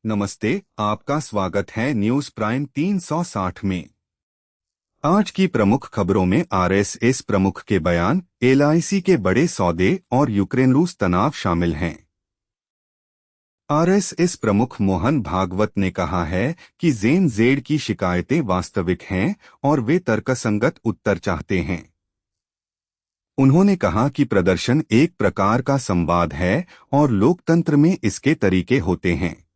नमस्ते, आपका स्वागत है न्यूज प्राइम 360 में। आज की प्रमुख खबरों में आरएसएस प्रमुख के बयान, एलआईसी के बड़े सौदे और यूक्रेन रूस तनाव शामिल हैं। आरएसएस प्रमुख मोहन भागवत ने कहा है कि जेड की शिकायतें वास्तविक हैं और वे तर्कसंगत उत्तर चाहते हैं। उन्होंने कहा कि प्रदर्शन एक प्रकार का संवाद है और लोकतंत्र में इसके तरीके होते हैं।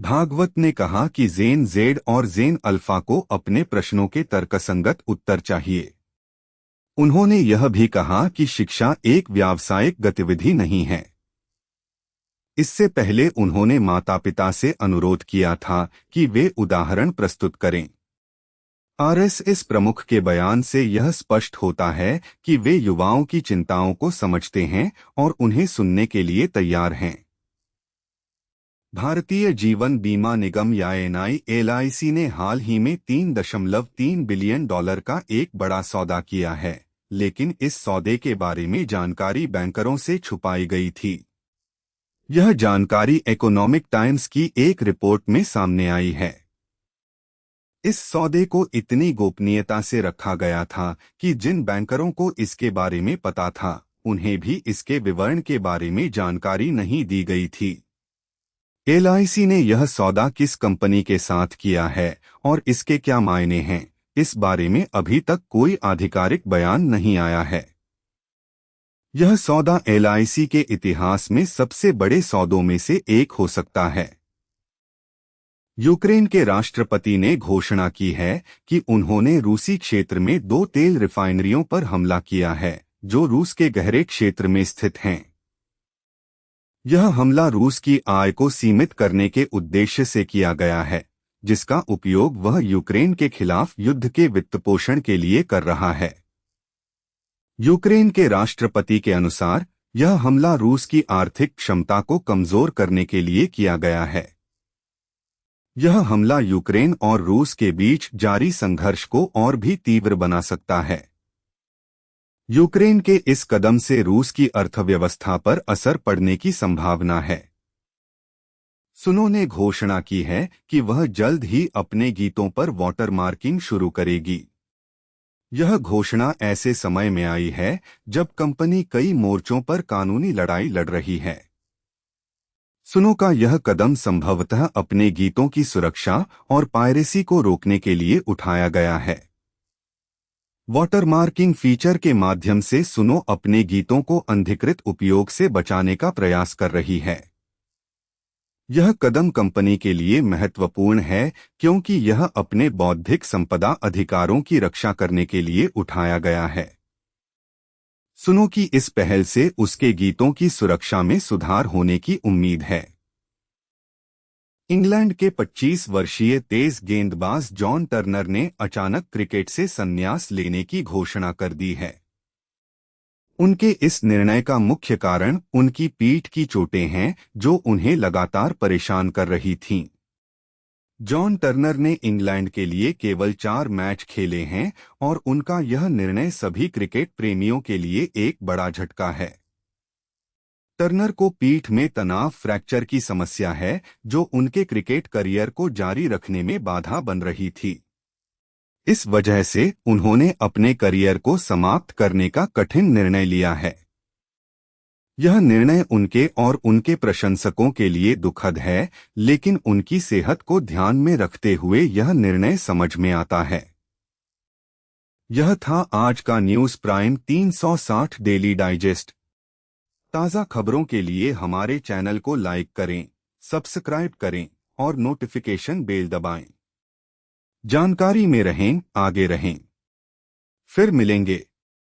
भागवत ने कहा कि जेड और जेन अल्फा को अपने प्रश्नों के तर्कसंगत उत्तर चाहिए। उन्होंने यह भी कहा कि शिक्षा एक व्यावसायिक गतिविधि नहीं है। इससे पहले उन्होंने माता-पिता से अनुरोध किया था कि वे उदाहरण प्रस्तुत करें। आरएसएस प्रमुख के बयान से यह स्पष्ट होता है कि वे युवाओं की चिंताओं को समझते हैं और उन्हें सुनने के लिए तैयार हैं। भारतीय जीवन बीमा निगम यानी एलआईसी ने हाल ही में $3.3 बिलियन का एक बड़ा सौदा किया है, लेकिन इस सौदे के बारे में जानकारी बैंकरों से छुपाई गई थी। यह जानकारी इकोनॉमिक टाइम्स की एक रिपोर्ट में सामने आई है। इस सौदे को इतनी गोपनीयता से रखा गया था कि जिन बैंकरों को इसके बारे में पता था, उन्हें भी इसके विवरण के बारे में जानकारी नहीं दी गई थी। एलआईसी ने यह सौदा किस कंपनी के साथ किया है और इसके क्या मायने हैं, इस बारे में अभी तक कोई आधिकारिक बयान नहीं आया है। यह सौदा एलआईसी के इतिहास में सबसे बड़े सौदों में से एक हो सकता है। यूक्रेन के राष्ट्रपति ने घोषणा की है कि उन्होंने रूसी क्षेत्र में 2 तेल रिफाइनरियों पर हमला किया है, जो रूस के गहरे क्षेत्र में स्थित हैं। यह हमला रूस की आय को सीमित करने के उद्देश्य से किया गया है, जिसका उपयोग वह यूक्रेन के खिलाफ युद्ध के वित्तपोषण के लिए कर रहा है। यूक्रेन के राष्ट्रपति के अनुसार यह हमला रूस की आर्थिक क्षमता को कमजोर करने के लिए किया गया है। यह हमला यूक्रेन और रूस के बीच जारी संघर्ष को और भी तीव्र बना सकता है। यूक्रेन के इस कदम से रूस की अर्थव्यवस्था पर असर पड़ने की संभावना है। सुनो ने घोषणा की है कि वह जल्द ही अपने गीतों पर वाटर मार्किंग शुरू करेगी। यह घोषणा ऐसे समय में आई है जब कंपनी कई मोर्चों पर कानूनी लड़ाई लड़ रही है। सुनो का यह कदम संभवतः अपने गीतों की सुरक्षा और पायरेसी को रोकने के लिए उठाया गया है। वाटरमार्किंग फीचर के माध्यम से सुनो अपने गीतों को अनधिकृत उपयोग से बचाने का प्रयास कर रही है। यह कदम कंपनी के लिए महत्वपूर्ण है क्योंकि यह अपने बौद्धिक संपदा अधिकारों की रक्षा करने के लिए उठाया गया है। सुनो की इस पहल से उसके गीतों की सुरक्षा में सुधार होने की उम्मीद है। इंग्लैंड के 25 वर्षीय तेज गेंदबाज जॉन टर्नर ने अचानक क्रिकेट से संन्यास लेने की घोषणा कर दी है। उनके इस निर्णय का मुख्य कारण उनकी पीठ की चोटें हैं, जो उन्हें लगातार परेशान कर रही थीं। जॉन टर्नर ने इंग्लैंड के लिए केवल 4 मैच खेले हैं और उनका यह निर्णय सभी क्रिकेट प्रेमियों के लिए एक बड़ा झटका है। टर्नर को पीठ में तनाव फ्रैक्चर की समस्या है, जो उनके क्रिकेट करियर को जारी रखने में बाधा बन रही थी। इस वजह से उन्होंने अपने करियर को समाप्त करने का कठिन निर्णय लिया है। यह निर्णय उनके और उनके प्रशंसकों के लिए दुखद है, लेकिन उनकी सेहत को ध्यान में रखते हुए यह निर्णय समझ में आता है। यह था आज का न्यूज प्राइम 360 डेली डाइजेस्ट। ताज़ा खबरों के लिए हमारे चैनल को लाइक करें, सब्सक्राइब करें और नोटिफिकेशन बेल दबाएं। जानकारी में रहें, आगे रहें। फिर मिलेंगे।